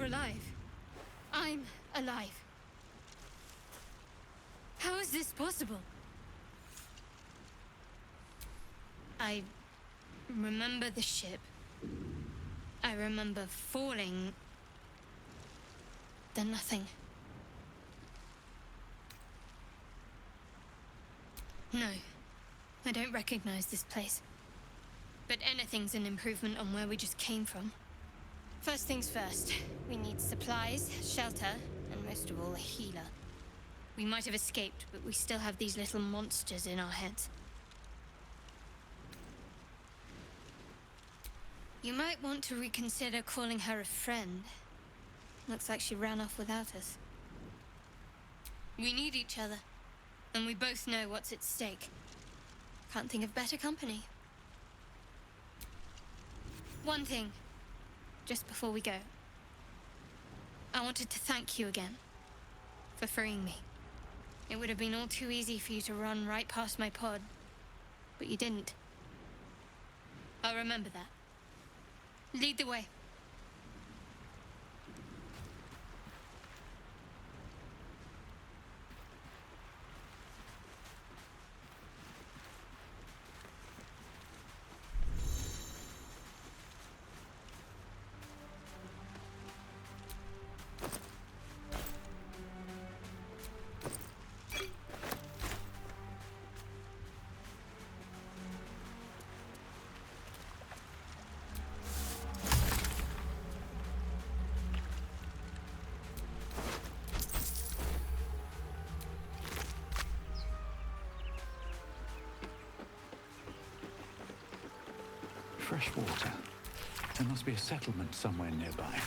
alive. I'm alive. How is this possible? I remember the ship. I remember falling. Then nothing. No, I don't recognize this place. But anything's an improvement on where we just came from. First things first, we need supplies, shelter, and most of all, a healer. We might have escaped, but we still have these little monsters in our heads. You might want to reconsider calling her a friend. Looks like she ran off without us. We need each other, and we both know what's at stake. Can't think of better company. One thing, just before we go. I wanted to thank you again for freeing me. It would have been all too easy for you to run right past my pod, but you didn't. I'll remember that. Lead the way. Fresh water. There must be a settlement somewhere nearby.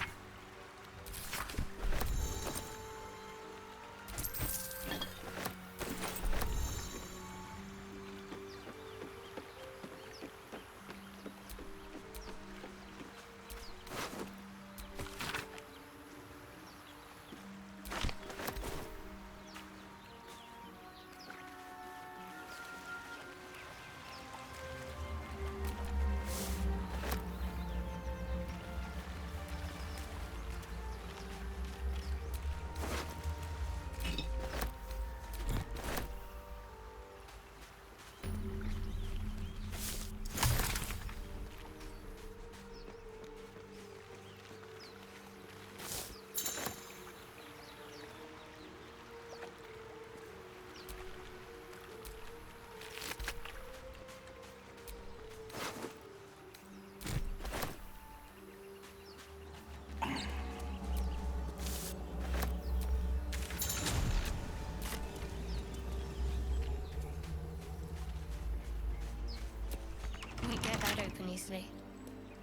Easily.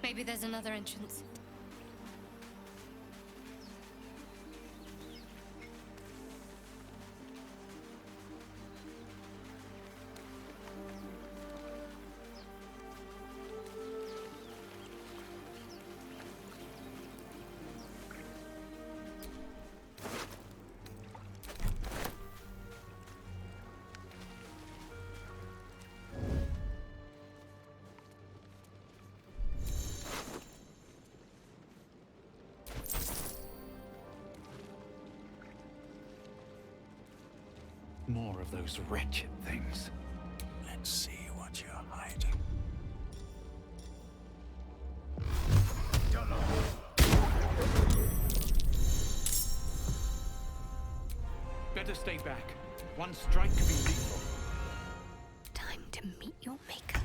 Maybe there's another entrance. More of those wretched things. Let's see what you're hiding. Better stay back. One strike could be lethal. Time to meet your maker.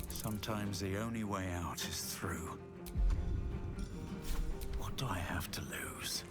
Sometimes the only way out is through. What do I have to lose?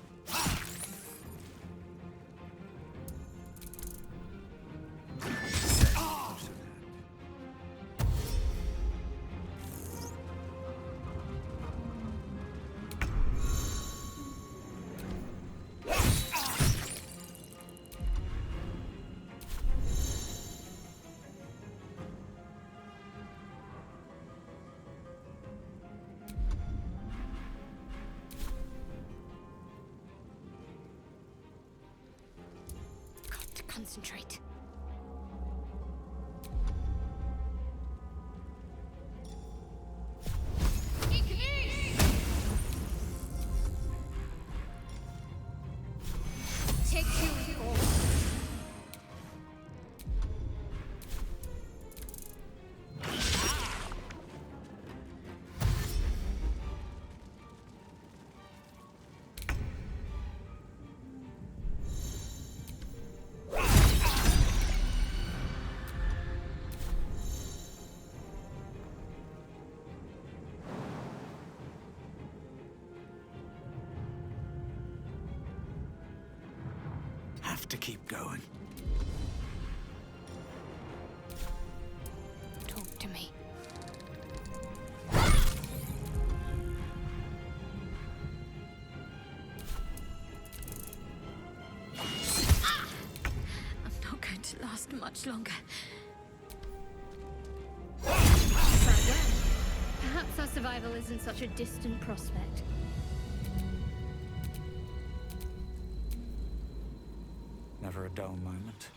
concentrate. Take you all. Have to keep going. Talk to me. I'm not going to last much longer. But then, perhaps our survival isn't such a distant prospect. Never a dull moment.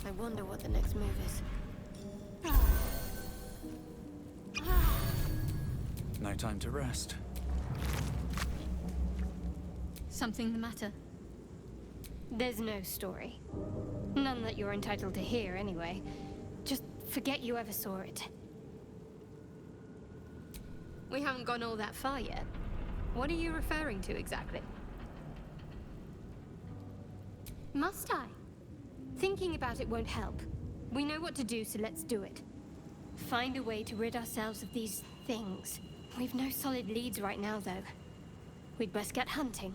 I wonder what the next move is. No time to rest. Something the matter? There's no story. None that you're entitled to hear, anyway. Just forget you ever saw it. We haven't gone all that far yet. What are you referring to exactly? Must I? Thinking about it won't help. We know what to do, so let's do it. Find a way to rid ourselves of these things. We've no solid leads right now, though. We'd best get hunting.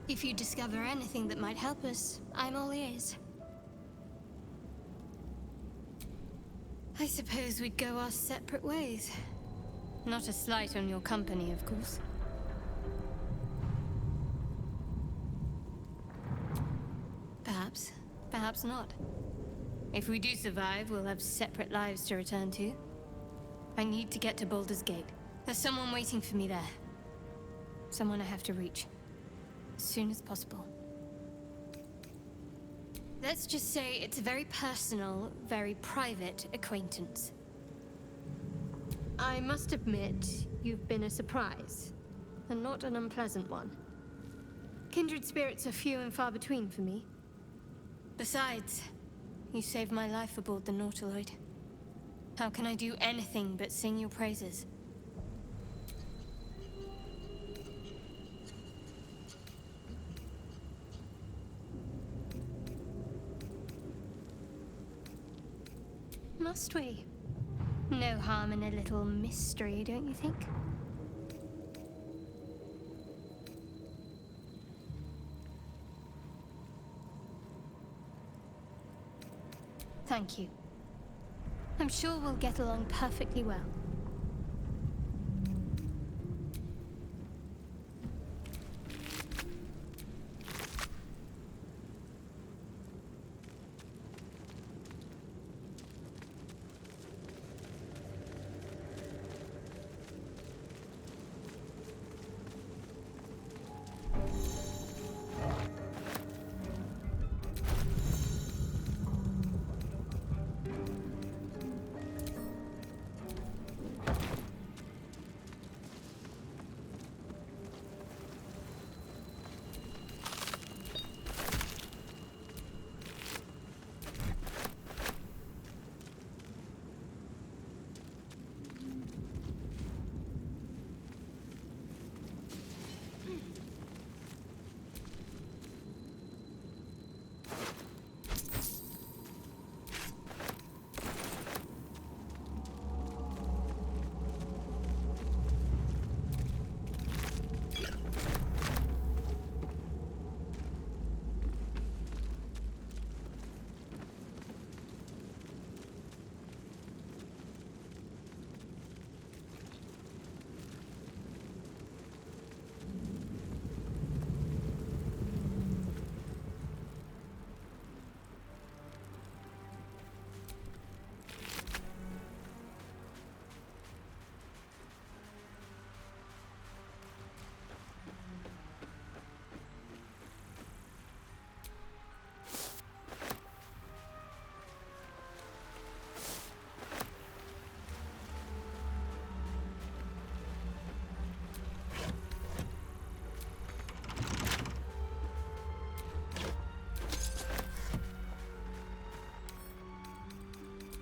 If you discover anything that might help us, I'm all ears. I suppose we'd go our separate ways. Not a slight on your company, of course. Perhaps. Perhaps not. If we do survive, we'll have separate lives to return to. I need to get to Baldur's Gate. There's someone waiting for me there. Someone I have to reach. As soon as possible. Let's just say it's a very personal, very private acquaintance. I must admit, you've been a surprise. And not an unpleasant one. Kindred spirits are few and far between for me. Besides, you saved my life aboard the Nautiloid. How can I do anything but sing your praises? Must we? No harm in a little mystery, don't you think? Thank you. I'm sure we'll get along perfectly well.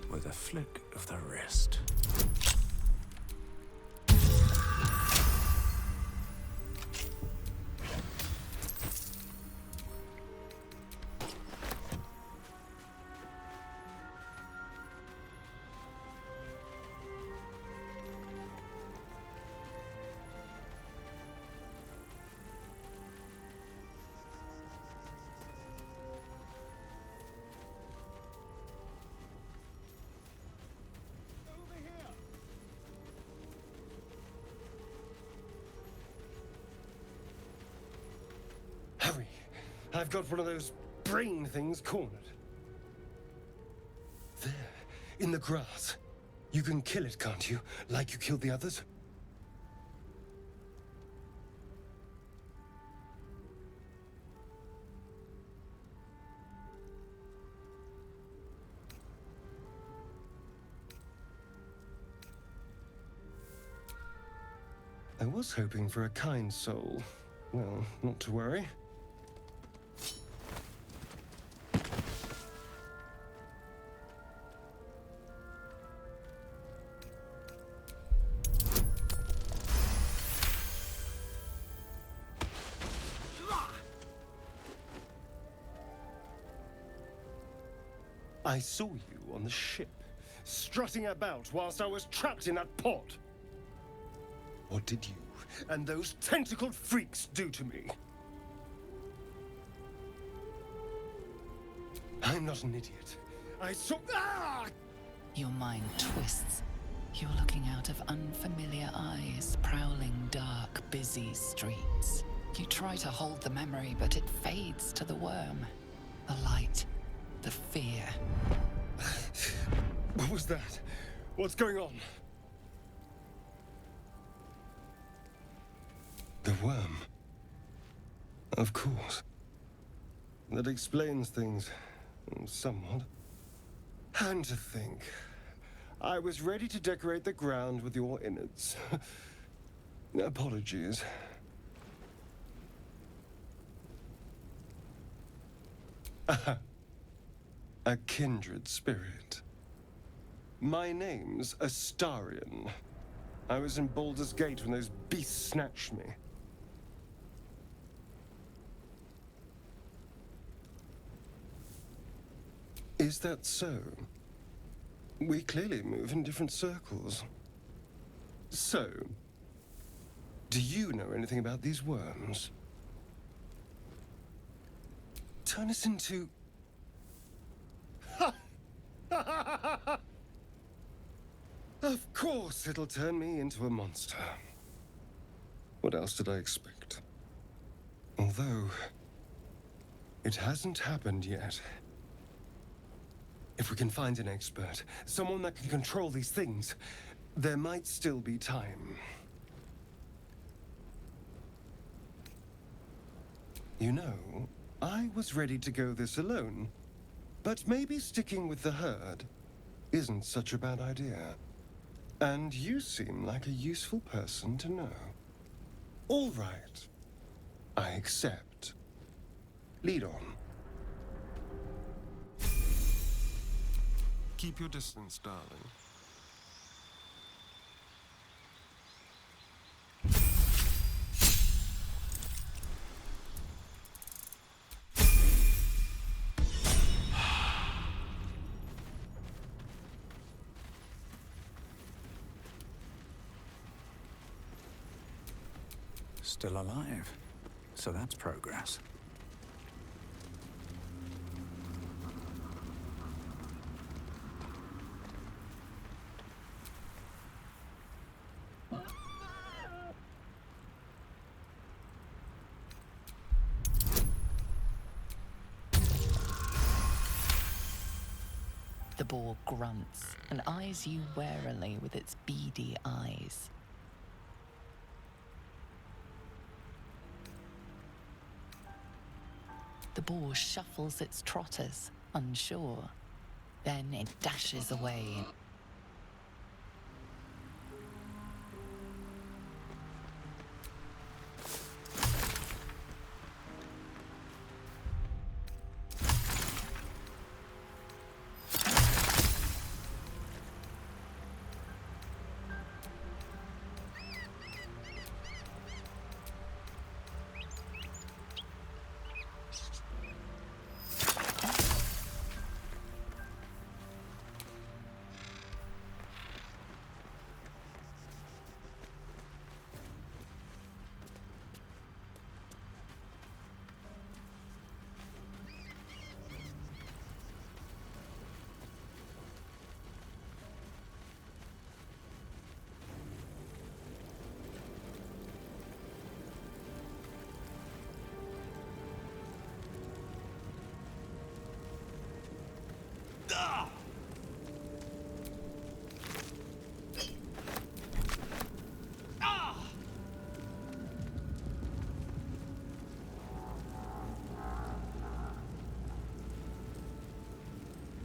With a flick of the wrist. Hurry! I've got one of those brain things cornered. There, in the grass. You can kill it, can't you? Like you killed the others? I was hoping for a kind soul. Well, not to worry. I saw you on the ship, strutting about whilst I was trapped in that pod. What did you and those tentacled freaks do to me? I'm not an idiot. I saw... Ah! Your mind twists. You're looking out of unfamiliar eyes, prowling dark, busy streets. You try to hold the memory, but it fades to the worm. The light, the fear. What was that? What's going on? The worm. Of course. That explains things somewhat. And to think, I was ready to decorate the ground with your innards. Apologies. A kindred spirit. My name's Astarion. I was in Baldur's Gate when those beasts snatched me. Is that so? We clearly move in different circles. So, do you know anything about these worms? Turn us into... Of course it'll turn me into a monster. What else did I expect? Although, it hasn't happened yet. If we can find an expert, someone that can control these things, there might still be time. You know, I was ready to go this alone, but maybe sticking with the herd isn't such a bad idea. And you seem like a useful person to know. All right. I accept. Lead on. Keep your distance, darling. Still alive. So that's progress. The boar grunts and eyes you warily with its beady eyes. The boar shuffles its trotters, unsure. Then it dashes away.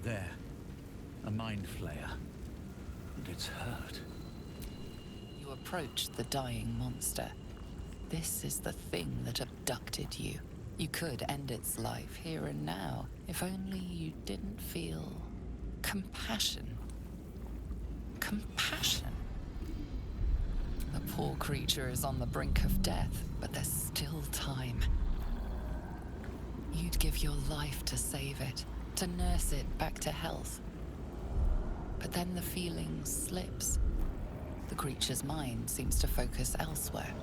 There. A mind flayer. And it's hurt. You approach the dying monster. This is the thing that abducted you. You could end its life here and now, if only you didn't feel compassion. Compassion. The poor creature is on the brink of death, but there's still time. You'd give your life to save it, to nurse it back to health. But then the feeling slips. The creature's mind seems to focus elsewhere.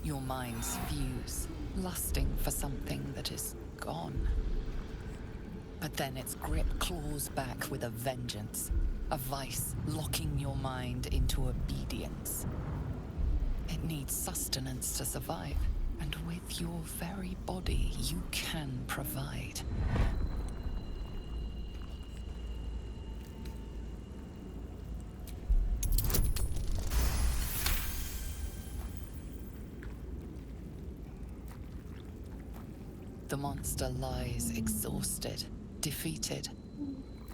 Your eyes fuse, lusting for something that is gone. But then its grip claws back with a vengeance, a vice locking your mind into obedience. It needs sustenance to survive, and with your very body, you can provide. The monster lies exhausted, defeated.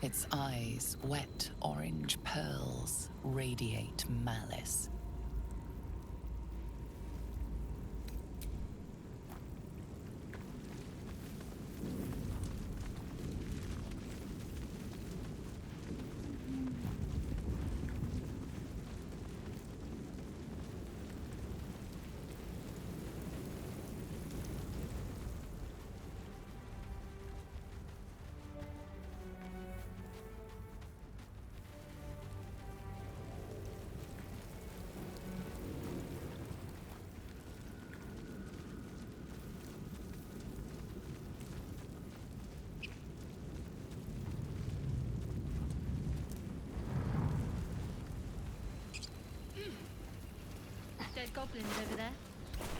Its eyes, wet orange pearls, radiate malice. Dead goblins over there.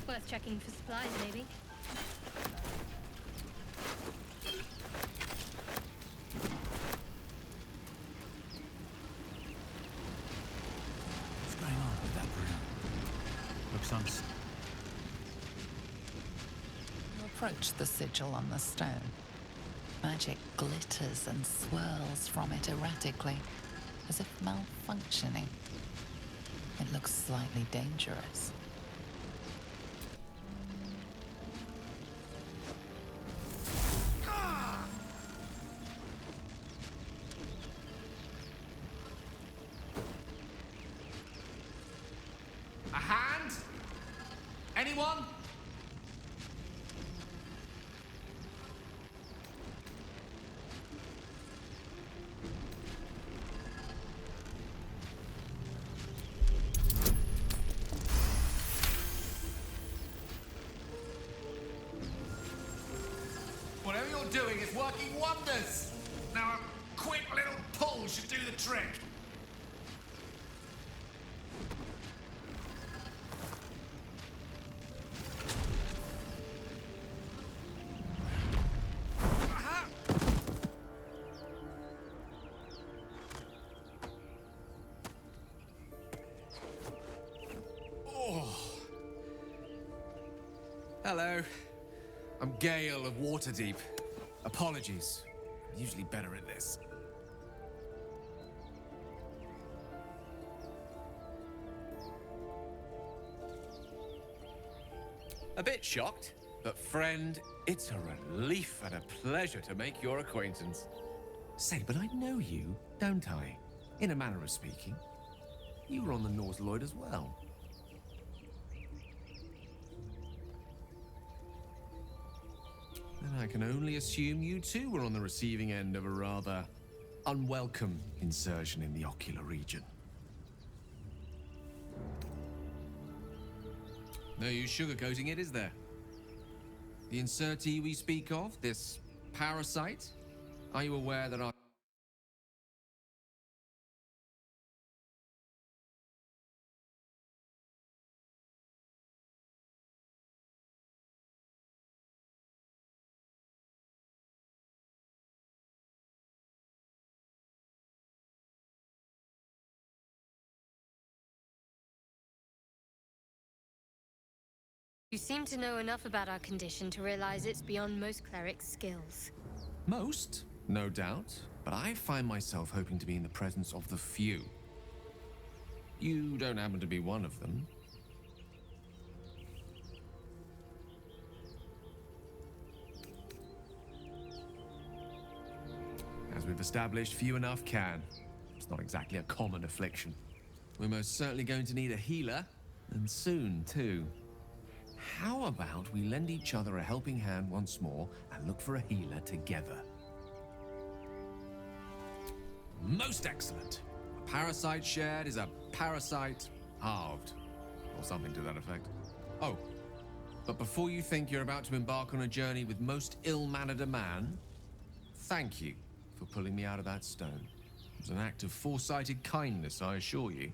Worth checking for supplies, maybe. What's going on with that broom? Looks uns... You approach the sigil on the stone. Magic glitters and swirls from it erratically, as if malfunctioning. It looks slightly dangerous. A hand? Anyone? Whatever you're doing is working wonders. Now a quick little pull should do the trick. Hello. I'm Gale of Waterdeep. Apologies. I'm usually better at this. A bit shocked, but friend, it's a relief and a pleasure to make your acquaintance. Say, but I know you, don't I? In a manner of speaking. You were on the North Lloyd as well. Then I can only assume you too were on the receiving end of a rather unwelcome insertion in the ocular region. No use sugarcoating it, is there? The insertee we speak of, this parasite, are you aware that I... You seem to know enough about our condition to realize it's beyond most clerics' skills. Most, no doubt, but I find myself hoping to be in the presence of the few. You don't happen to be one of them. As we've established, few enough can. It's not exactly a common affliction. We're most certainly going to need a healer, and soon, too. How about we lend each other a helping hand once more and look for a healer together? Most excellent. A parasite shared is a parasite halved, or something to that effect. Oh, But before you think you're about to embark on a journey with most ill-mannered a man, thank you for pulling me out of that stone. It was an act of foresighted kindness, I assure you.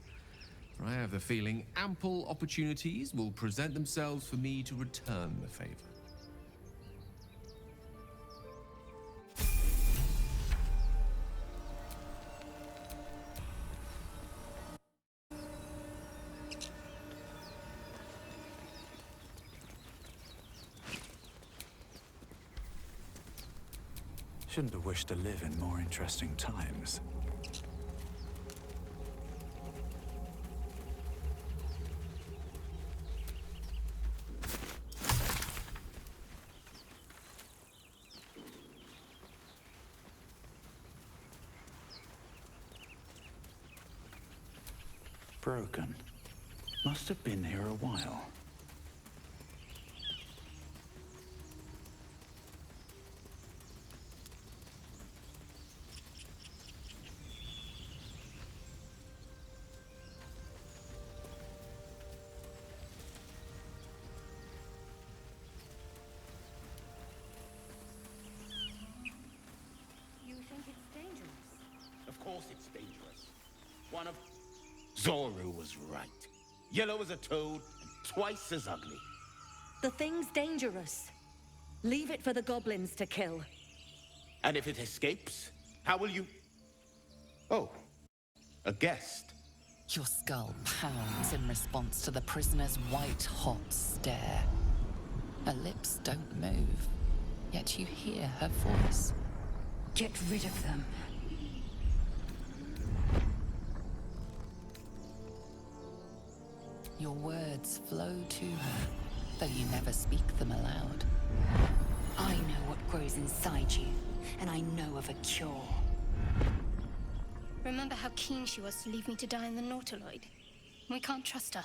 For I have the feeling ample opportunities will present themselves for me to return the favor. Shouldn't have wished to live in more interesting times. Broken. Must have been here a while. You think it's dangerous? Of course it's dangerous. One of... Zoru was right. Yellow as a toad, and twice as ugly. The thing's dangerous. Leave it for the goblins to kill. And if it escapes, how will you... Oh, a guest. Your skull pounds in response to the prisoner's white-hot stare. Her lips don't move, yet you hear her voice. Get rid of them. Your words flow to her, though you never speak them aloud. I know what grows inside you, and I know of a cure. Remember how keen she was to leave me to die in the Nautiloid? We can't trust her.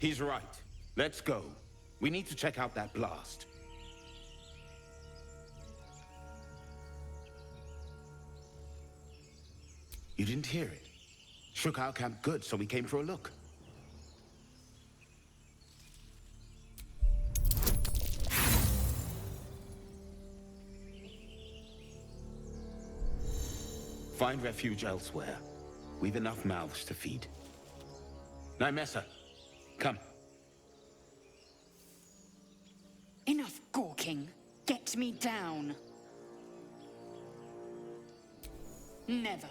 He's right. Let's go. We need to check out that blast. You didn't hear it? Shook our camp good, so we came for a look. Find refuge elsewhere. We've enough mouths to feed. Nymessa, come. Enough gawking. Get me down. Never.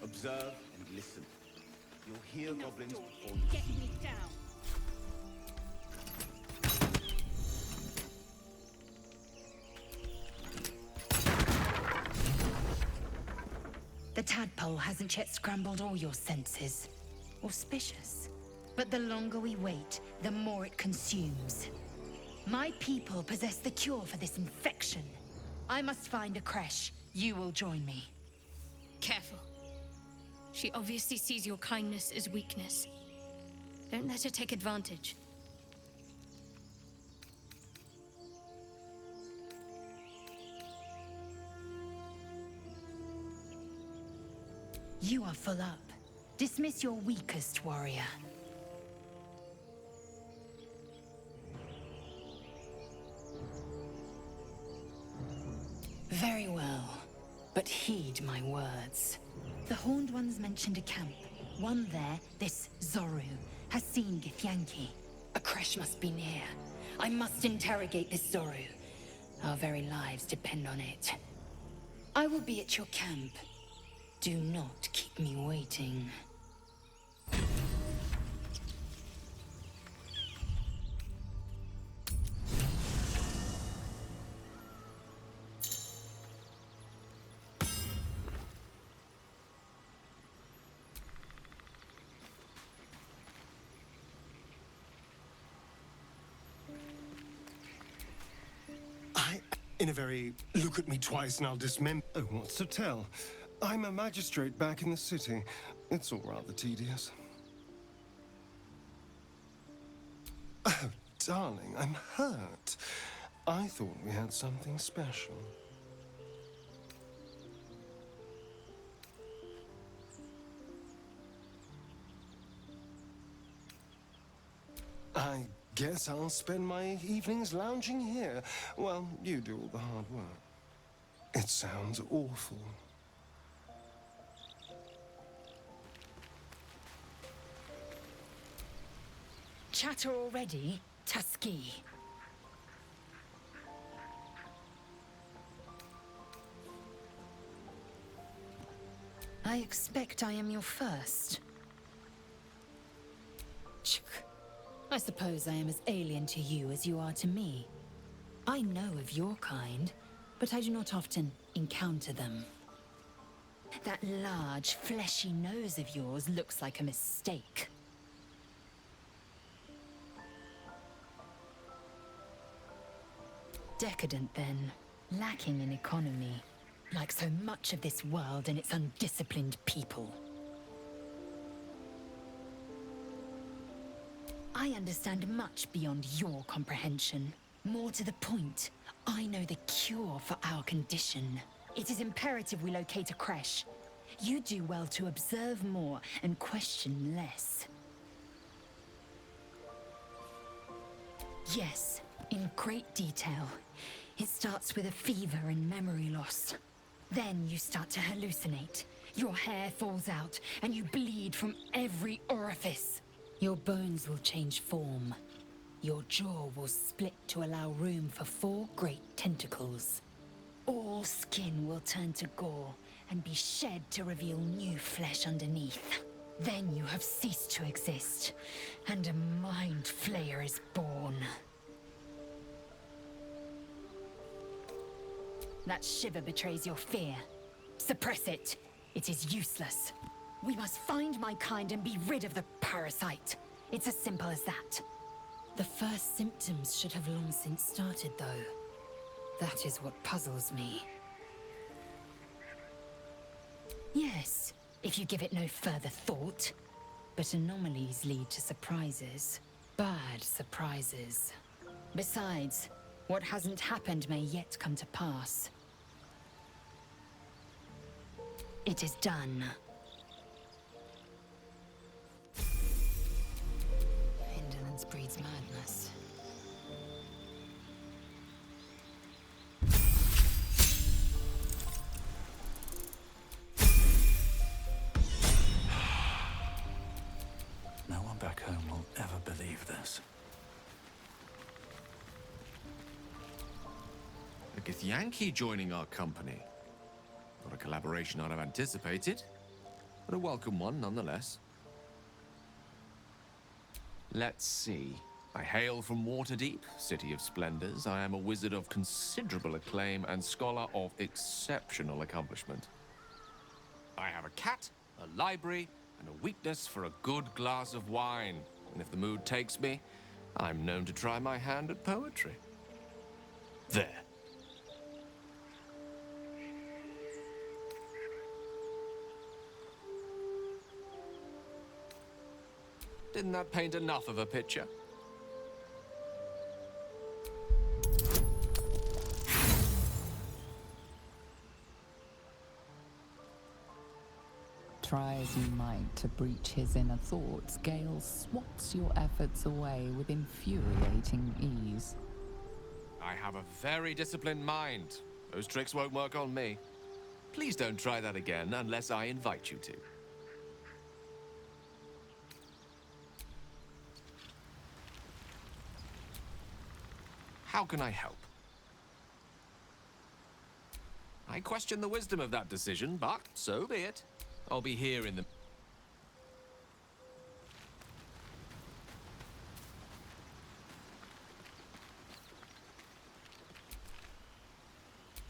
Observe and listen. You'll hear goblins before you Get see. me down. The tadpole hasn't yet scrambled all your senses. Auspicious. But the longer we wait, the more it consumes. My people possess the cure for this infection. I must find a creche. You will join me. Careful. She obviously sees your kindness as weakness. Don't let her take advantage. You are full up. Dismiss your weakest warrior. Very well, but heed my words. The Horned Ones mentioned a camp. One there, this Zoru, has seen Githyanki. A creche must be near. I must interrogate this Zoru. Our very lives depend on it. I will be at your camp. Do not keep me waiting. In a very look at me twice and I'll dismember. Oh, what's to tell? I'm a magistrate back in the city. It's all rather tedious. Oh, darling, I'm hurt. I thought we had something special. I guess I'll spend my evenings lounging here while you do all the hard work. It sounds awful. Chatter already, Tusky. I expect I am your first. Tsk. I suppose I am as alien to you as you are to me. I know of your kind, but I do not often encounter them. That large, fleshy nose of yours looks like a mistake. Decadent, then. Lacking in economy. Like so much of this world and its undisciplined people. I understand much beyond your comprehension. More to the point, I know the cure for our condition. It is imperative we locate a creche. You do well to observe more and question less. Yes, in great detail. It starts with a fever and memory loss. Then you start to hallucinate. Your hair falls out, and you bleed from every orifice. Your bones will change form. Your jaw will split to allow room for 4 great tentacles. All skin will turn to gore and be shed to reveal new flesh underneath. Then you have ceased to exist, and a mind flayer is born. That shiver betrays your fear. Suppress it. It is useless. We must find my kind and be rid of the parasite. It's as simple as that. The first symptoms should have long since started, though. That is what puzzles me. Yes, if you give it no further thought. But anomalies lead to surprises. Bad surprises. Besides, what hasn't happened may yet come to pass. It is done. Indolence breeds madness. No one back home will ever believe this. The Githyanki joining our company. Not a collaboration I'd have anticipated, but a welcome one nonetheless. Let's see. I hail from Waterdeep, City of Splendors. I am a wizard of considerable acclaim and scholar of exceptional accomplishment. I have a cat, a library, and a weakness for a good glass of wine. And if the mood takes me, I'm known to try my hand at poetry. There. Didn't that paint enough of a picture? Try as you might to breach his inner thoughts, Gale swats your efforts away with infuriating ease. I have a very disciplined mind. Those tricks won't work on me. Please don't try that again unless I invite you to. How can I help? I question the wisdom of that decision, but so be it. I'll be here in the...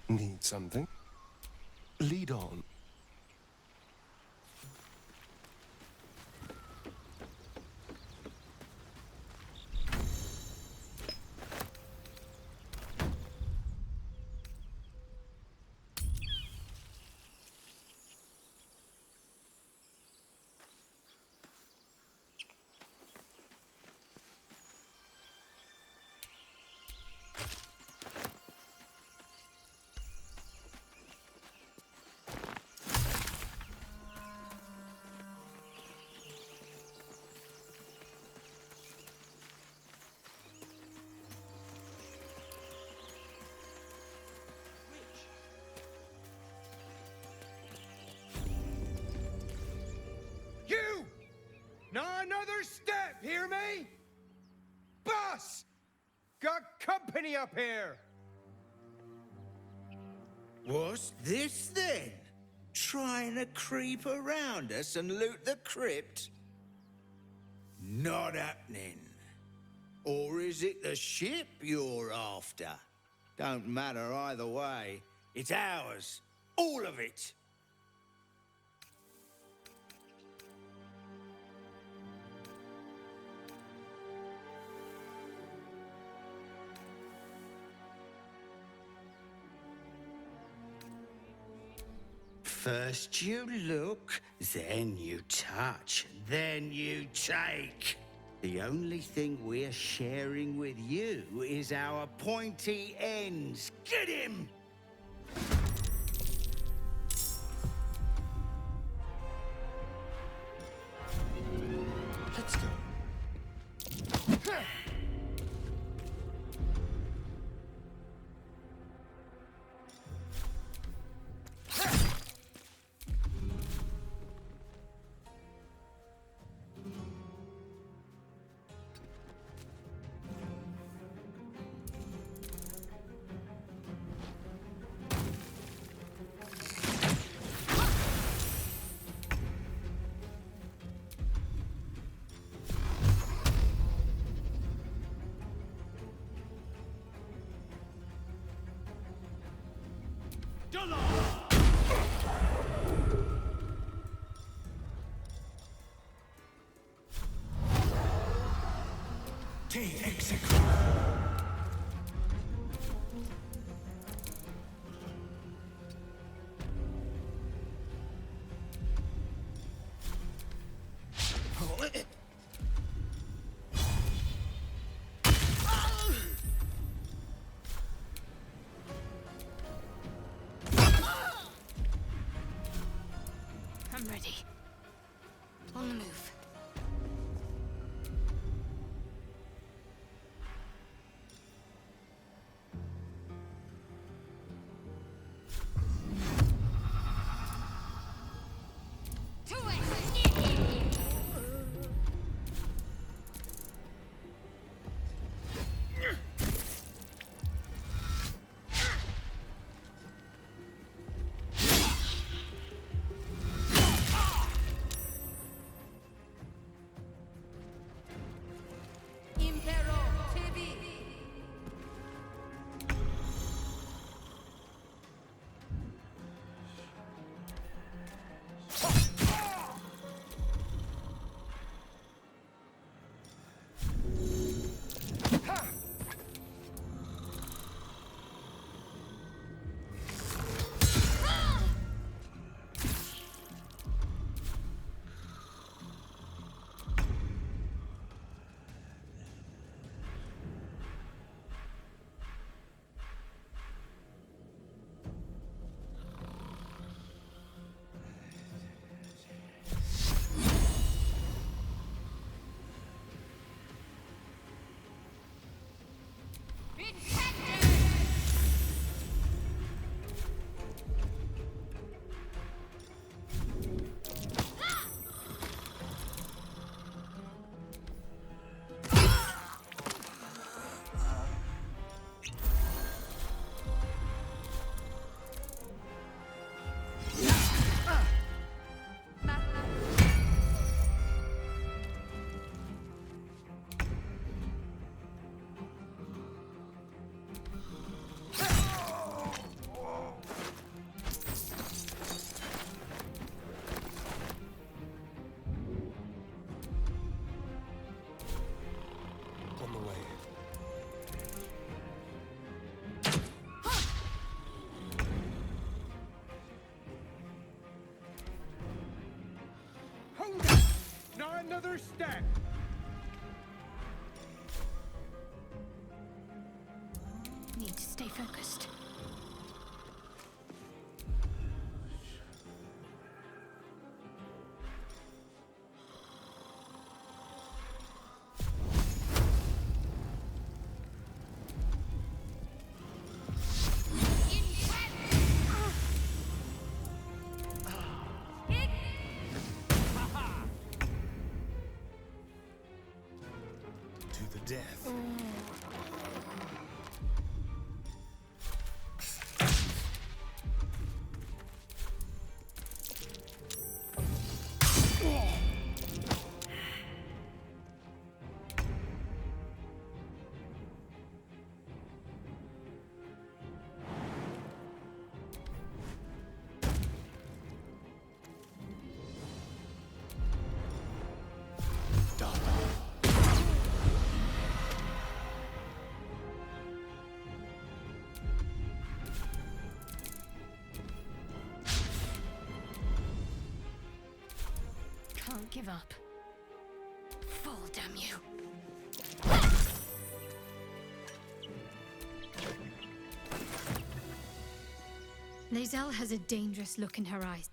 Need something? Lead on. Not another step, hear me? Boss! Got company up here! What's this then? Trying to creep around us and loot the crypt? Not happening. Or is it the ship you're after? Don't matter either way. It's ours. All of it. First you look, then you touch, then you take. The only thing we're sharing with you is our pointy ends. Get him! Let's go. I'm ready. On the move. Another step! Need to stay focused. death. Can't give up. Fall, damn you. Lae'zel has a dangerous look in her eyes.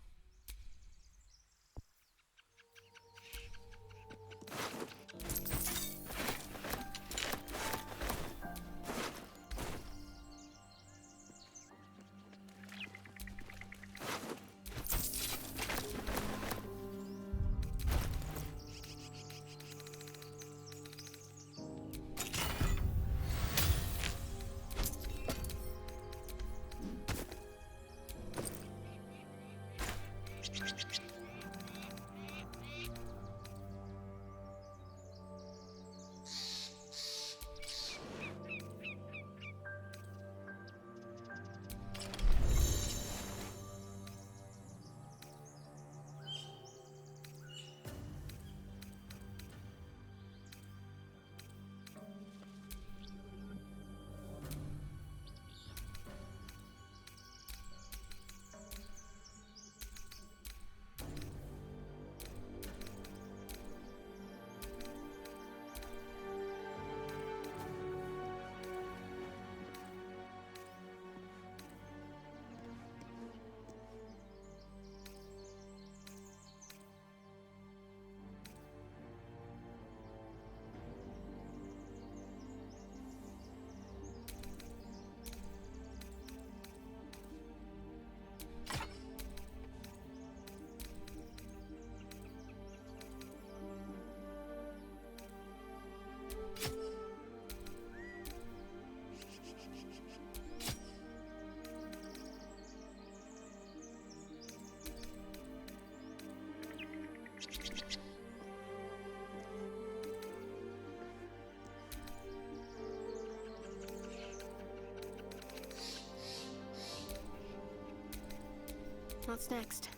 What's next?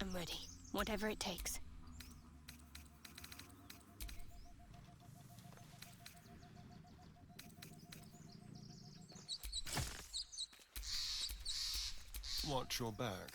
I'm ready. Whatever it takes. Watch your back.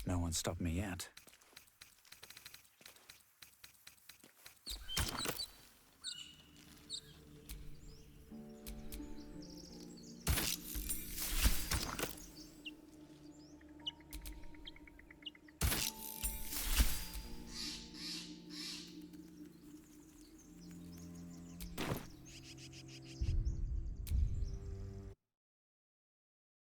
No one stopped me yet.